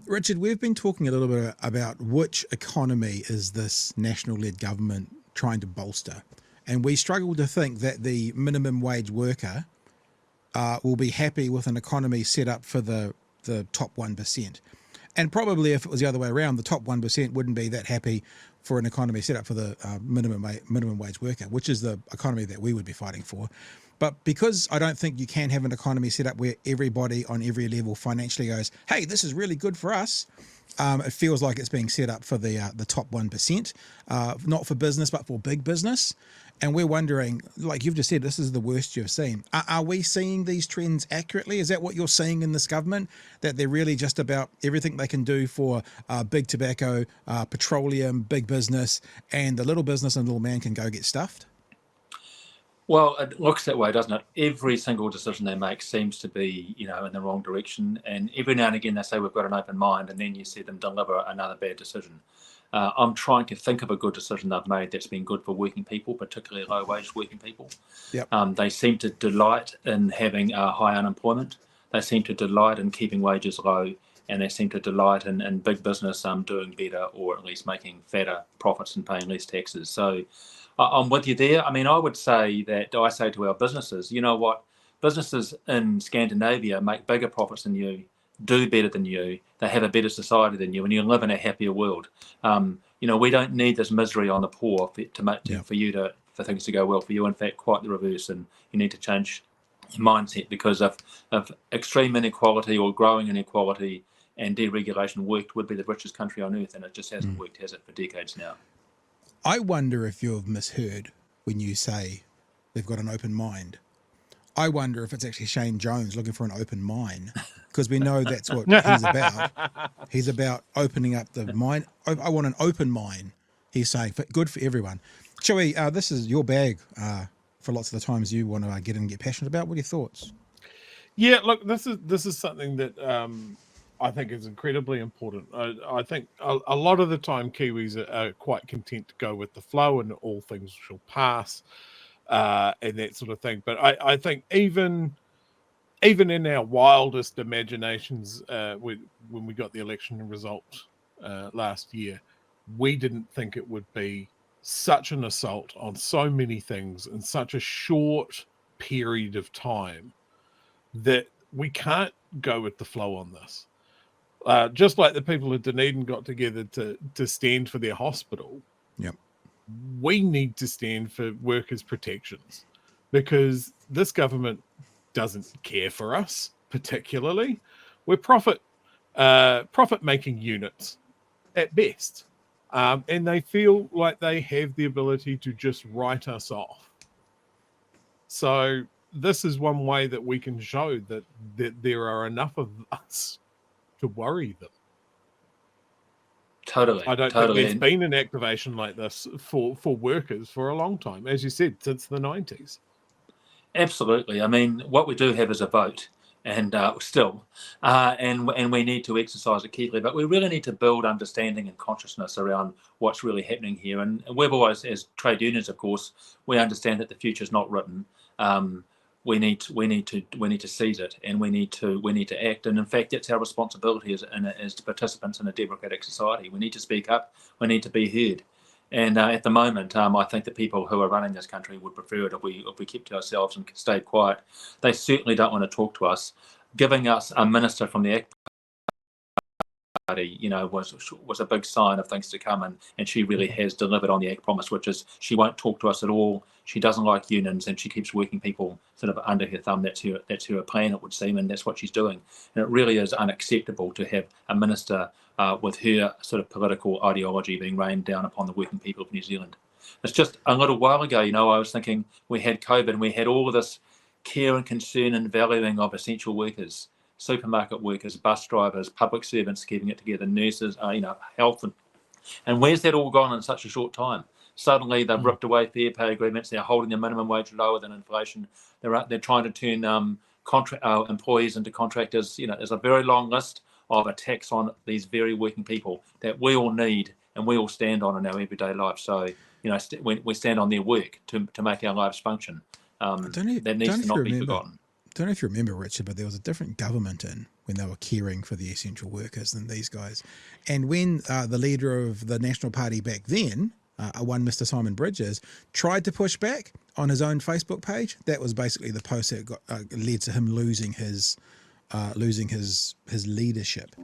Richard, we've been talking a little bit about which economy is this national-led government trying to bolster, and we struggle to think that the minimum wage worker will be happy with an economy set up for the top 1%. And probably if it was the other way around, the top 1% wouldn't be that happy for an economy set up for the minimum wage worker, which is the economy that we would be fighting for. But because I don't think you can have an economy set up where everybody on every level financially goes, hey, this is really good for us, it feels like it's being set up for the top 1%, not for business, but for big business. And we're wondering, like you've just said, this is the worst you've seen. Are we seeing these trends accurately? Is that what you're seeing in this government, that they're really just about everything they can do for big tobacco, petroleum, big business, and the little business and little man can go get stuffed? Well, it looks that way, doesn't it? Every single decision they make seems to be, in the wrong direction. And every now and again they say we've got an open mind, and then you see them deliver another bad decision. I'm trying to think of a good decision they've made that's been good for working people, particularly low-wage working people. Yep. They seem to delight in having high unemployment. They seem to delight in keeping wages low, and they seem to delight in big business doing better, or at least making fatter profits and paying less taxes. So I'm with you there. I mean, I would say that I say to our businesses, you know what? Businesses in Scandinavia make bigger profits than you, do better than you, they have a better society than you, and you live in a happier world. We don't need this misery on the poor for things to go well for you. In fact, quite the reverse, and you need to change your mindset, because if extreme inequality or growing inequality and deregulation worked, would be the richest country on earth, and it just hasn't worked, has it, for decades now. I wonder if you've misheard when you say they've got an open mind. I wonder if it's actually Shane Jones looking for an open mind, because we know that's what he's about. He's about opening up the mind. I want an open mind, he's saying, good for everyone. Chewy, this is your bag for lots of the times you want to get in and get passionate about. What are your thoughts? Yeah, look, this is something that I think is incredibly important. I think a lot of the time Kiwis are quite content to go with the flow and all things shall pass. And that sort of thing. But I think even in our wildest imaginations, when we got the election result last year, we didn't think it would be such an assault on so many things in such a short period of time that we can't go with the flow on this. Just like the people of Dunedin got together to stand for their hospital. Yep. We need to stand for workers' protections, because this government doesn't care for us particularly. We're profit-making units at best, and they feel like they have the ability to just write us off. So this is one way that we can show that there are enough of us to worry them. Totally. I don't think there's been an activation like this for workers for a long time, as you said, since the 90s. Absolutely. I mean, what we do have is a vote, and and we need to exercise it carefully. But we really need to build understanding and consciousness around what's really happening here. And we've always, as trade unions, of course, we understand that the future is not written. We need to seize it, and we need to act. And in fact, that's our responsibility as participants in a democratic society. We need to speak up. We need to be heard. And at the moment, I think the people who are running this country would prefer it if we kept to ourselves and stayed quiet. They certainly don't want to talk to us. Giving us a minister from the ACT Party, was a big sign of things to come, and she really has delivered on the ACT promise, which is she won't talk to us at all. She doesn't like unions, and she keeps working people sort of under her thumb. That's her plan, it would seem, and that's what she's doing. And it really is unacceptable to have a minister with her sort of political ideology being rained down upon the working people of New Zealand. It's just a little while ago, I was thinking we had COVID, and we had all of this care and concern and valuing of essential workers, supermarket workers, bus drivers, public servants keeping it together, nurses, health, and where's that all gone in such a short time? Suddenly they've ripped away fair pay agreements. They're holding the minimum wage lower than inflation. They're trying to turn employees into contractors. There's a very long list of attacks on these very working people that we all need and we all stand on in our everyday life. So we stand on their work to make our lives function. That needs to not be forgotten. don't know if you remember, Richard, but there was a different government in when they were caring for the essential workers than these guys. And when the leader of the National Party back then, one Mr. Simon Bridges, tried to push back on his own Facebook page, that was basically the post that led to him losing his leadership.